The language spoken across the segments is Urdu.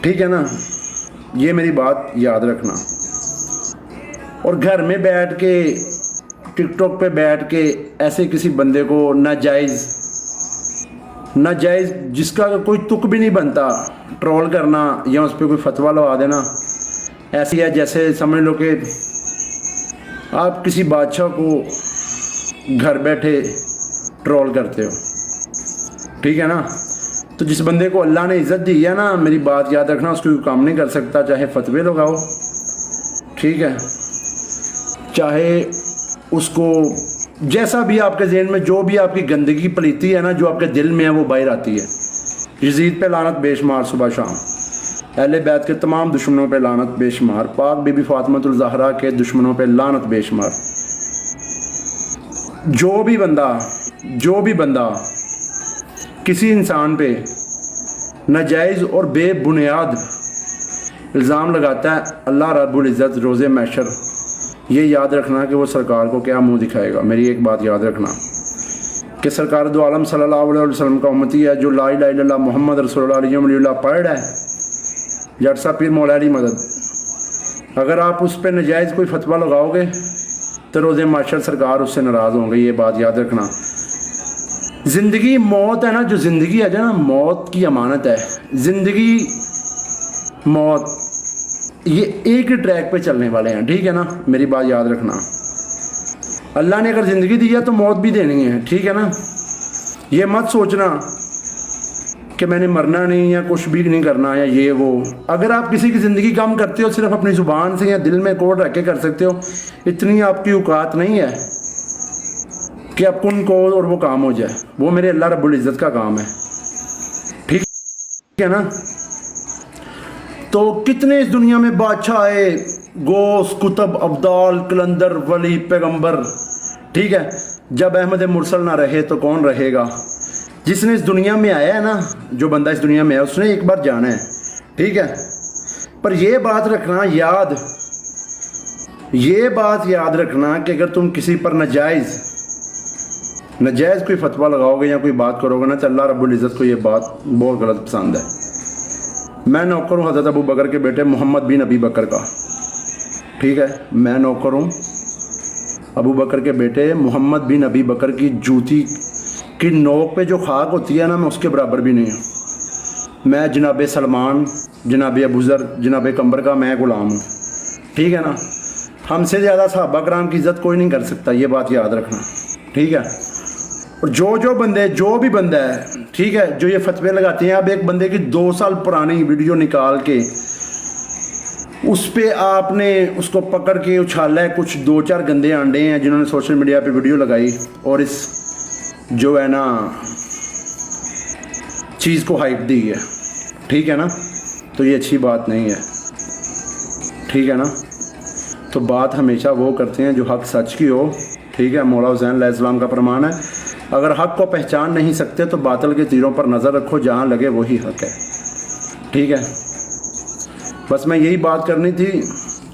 ٹھیک ہے نا، یہ میری بات یاد رکھنا۔ اور گھر میں بیٹھ کے ٹک ٹاک پہ بیٹھ کے ایسے کسی بندے کو ناجائز جس کا کوئی تک بھی نہیں بنتا ٹرول کرنا یا اس پہ کوئی فتویٰ لگا دینا، ایسی ہے جیسے سمجھ لو کہ آپ کسی بادشاہ کو گھر بیٹھے ٹرول کرتے ہو۔ ٹھیک ہے نا، تو جس بندے کو اللہ نے عزت دی ہے نا، میری بات یاد رکھنا، اس کو کوئی کام نہیں کر سکتا، چاہے فتوے لگاؤ، ٹھیک ہے، چاہے اس کو جیسا بھی آپ کے ذہن میں جو بھی آپ کی گندگی پلیتی ہے نا، جو آپ کے دل میں ہے وہ باہر آتی ہے۔ یزید پہ لعنت بے شمار صبح شام، اہل بیت کے تمام دشمنوں پہ لعنت بے شمار، پاک بی بی فاطمہ الزہرا کے دشمنوں پہ لعنت بے شمار۔ جو بھی بندہ کسی انسان پہ ناجائز اور بے بنیاد الزام لگاتا ہے، اللہ رب العزت روز محشر یہ یاد رکھنا کہ وہ سرکار کو کیا منہ دکھائے گا۔ میری ایک بات یاد رکھنا کہ سرکار دو عالم صلی اللہ علیہ وسلم کا امتی ہے، جو لا الہ الا اللہ محمد رسول اللہ علیہ وسلم پڑھ رہا ہے، جٹ صاحب پیر مولا علی مدد، اگر آپ اس پہ ناجائز کوئی فتویٰ لگاؤ گے تو روز محشر سرکار اس سے ناراض ہوں گے، یہ بات یاد رکھنا۔ زندگی موت ہے نا، جو زندگی ہے نا، موت کی امانت ہے، زندگی موت یہ ایک ہی ٹریک پہ چلنے والے ہیں، ٹھیک ہے نا، میری بات یاد رکھنا۔ اللہ نے اگر زندگی دی ہے تو موت بھی دینی ہے، ٹھیک ہے نا۔ یہ مت سوچنا کہ میں نے مرنا نہیں یا کچھ بھی نہیں کرنا یا یہ وہ۔ اگر آپ کسی کی زندگی کم کرتے ہو صرف اپنی زبان سے یا دل میں کوڑ رکھ کے کر سکتے ہو، اتنی آپ کی اوقات نہیں ہے کہ آپ کن کو اور وہ کام ہو جائے، وہ میرے اللہ رب العزت کا کام ہے، ٹھیک ہے نا۔ تو کتنے اس دنیا میں بادشاہ آئے، غوث، قطب، ابدال، کلندر، ولی، پیغمبر، ٹھیک ہے، جب احمد مرسل نہ رہے تو کون رہے گا؟ جس نے اس دنیا میں آیا ہے نا، جو بندہ اس دنیا میں ہے، اس نے ایک بار جانا ہے، ٹھیک ہے۔ پر یہ بات رکھنا رکھنا کہ اگر تم کسی پر ناجائز کوئی فتویٰ لگاؤ گے یا کوئی بات کرو گے نا، تو اللہ رب العزت کو یہ بات بہت غلط پسند ہے۔ میں نوکر ہوں حضرت ابو بکر کے بیٹے محمد بن ابی بکر کا، ٹھیک ہے، میں نوکر ہوں ابو بکر کے بیٹے محمد بن ابی بکر کی جوتی کی نوک پہ جو خاک ہوتی ہے نا، میں اس کے برابر بھی نہیں ہوں۔ میں جناب سلمان، جناب ابوذر، جناب قمبر کا میں غلام ہوں، ٹھیک ہے نا۔ ہم سے زیادہ صحابہ کرام کی عزت کوئی نہیں کر سکتا، یہ بات یاد رکھنا، ٹھیک ہے۔ اور جو بھی بندہ ہے، ٹھیک ہے، جو یہ فتوے لگاتے ہیں، اب ایک بندے کی 2 سال پرانی ویڈیو نکال کے اس پہ آپ نے اس کو پکڑ کے اچھالا ہے، کچھ 2-4 گندے آنڈے ہیں جنہوں نے سوشل میڈیا پہ ویڈیو لگائی اور اس جو ہے نا چیز کو ہائپ دی ہے، ٹھیک ہے نا، تو یہ اچھی بات نہیں ہے، ٹھیک ہے نا۔ تو بات ہمیشہ وہ کرتے ہیں جو حق سچ کی ہو، ٹھیک ہے۔ مولا حسین علیہ السلام کا فرمان ہے، اگر حق کو پہچان نہیں سکتے تو باطل کے تیروں پر نظر رکھو، جہاں لگے وہی حق ہے، ٹھیک ہے۔ بس میں یہی بات کرنی تھی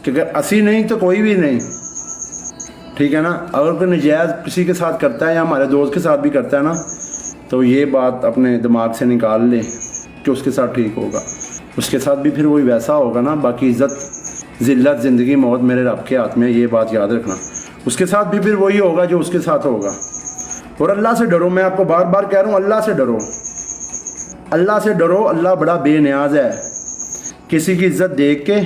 کہ اگر اسی نہیں تو کوئی بھی نہیں، ٹھیک ہے نا۔ اگر کوئی ناجائز کسی کے ساتھ کرتا ہے یا ہمارے دوست کے ساتھ بھی کرتا ہے نا، تو یہ بات اپنے دماغ سے نکال لے کہ اس کے ساتھ ٹھیک ہوگا، اس کے ساتھ بھی پھر وہی ویسا ہوگا نا۔ باقی عزت، ذلت، زندگی، موت میرے رب کے ہاتھ میں ہے، یہ بات یاد رکھنا۔ اس کے ساتھ بھی پھر وہی ہوگا جو اس کے ساتھ ہوگا۔ اور اللہ سے ڈرو، میں آپ کو بار بار کہہ رہا ہوں، اللہ سے ڈرو، اللہ سے ڈرو۔ اللہ بڑا بے نیاز ہے، کسی کی عزت دیکھ کے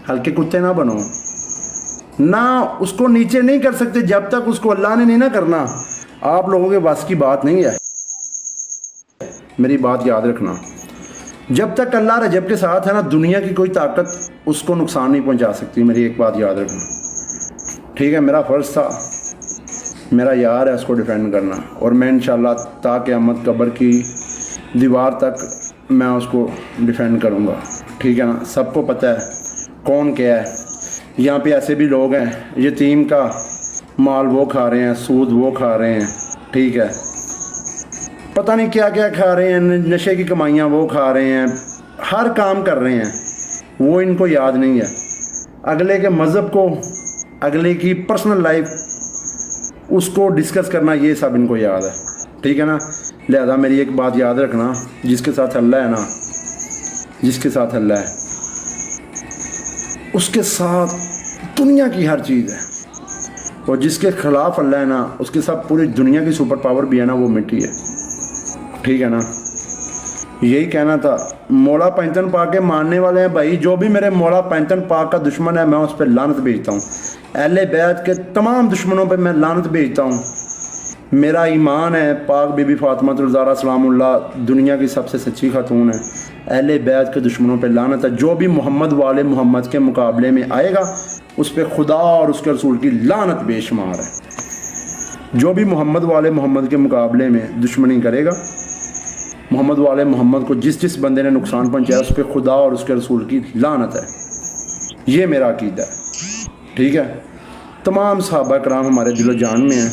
ہلکے کتے نہ بنو، نہ اس کو نیچے نہیں کر سکتے جب تک اس کو اللہ نے نہیں نہ کرنا، آپ لوگوں کے بس کی بات نہیں ہے، میری بات یاد رکھنا۔ جب تک اللہ رجب کے ساتھ ہے نا، دنیا کی کوئی طاقت اس کو نقصان نہیں پہنچا سکتی، میری ایک بات یاد رکھنا، ٹھیک ہے۔ میرا فرض تھا، میرا یار ہے، اس کو ڈیفینڈ کرنا، اور میں انشاءاللہ تا قیامت قبر کی دیوار تک میں اس کو ڈیفینڈ کروں گا، ٹھیک ہے نا۔ سب کو پتہ ہے کون کیا ہے، یہاں پہ ایسے بھی لوگ ہیں یتیم کا مال وہ کھا رہے ہیں، سود وہ کھا رہے ہیں، ٹھیک ہے، پتہ نہیں کیا کیا کھا رہے ہیں، نشے کی کمائیاں وہ کھا رہے ہیں، ہر کام کر رہے ہیں، وہ ان کو یاد نہیں ہے۔ اگلے کے مذہب کو، اگلے کی پرسنل لائف، اس کو ڈسکس کرنا، یہ سب ان کو یاد ہے، ٹھیک ہے نا۔ لہذا میری ایک بات یاد رکھنا، جس کے ساتھ اللہ ہے نا، جس کے ساتھ اللہ ہے، اس کے ساتھ دنیا کی ہر چیز ہے، اور جس کے خلاف اللہ ہے نا، اس کے ساتھ پوری دنیا کی سپر پاور بھی ہے نا، وہ مٹی ہے، ٹھیک ہے نا۔ یہی کہنا تھا۔ مولا پنجتن پاک کے ماننے والے ہیں بھائی، جو بھی میرے مولا پنجتن پاک کا دشمن ہے میں اس پہ لعنت بھیجتا ہوں، اہل بیت کے تمام دشمنوں پہ میں لعنت بھیجتا ہوں۔ میرا ایمان ہے پاک بی بی فاطمہ الزہرا سلام اللہ دنیا کی سب سے سچی خاتون ہے، اہل بیت کے دشمنوں پہ لعنت ہے۔ جو بھی محمد والے محمد کے مقابلے میں آئے گا اس پہ خدا اور اس کے رسول کی لعنت بے شمار ہے۔ جو بھی محمد والے محمد کے مقابلے میں دشمنی کرے گا، محمد والے محمد کو جس بندے نے نقصان پہنچایا اس پہ خدا اور اس کے رسول کی لعنت ہے۔ یہ میرا عقیدہ ہے، ٹھیک ہے۔ تمام صحابہ کرام ہمارے دل و جان میں ہیں،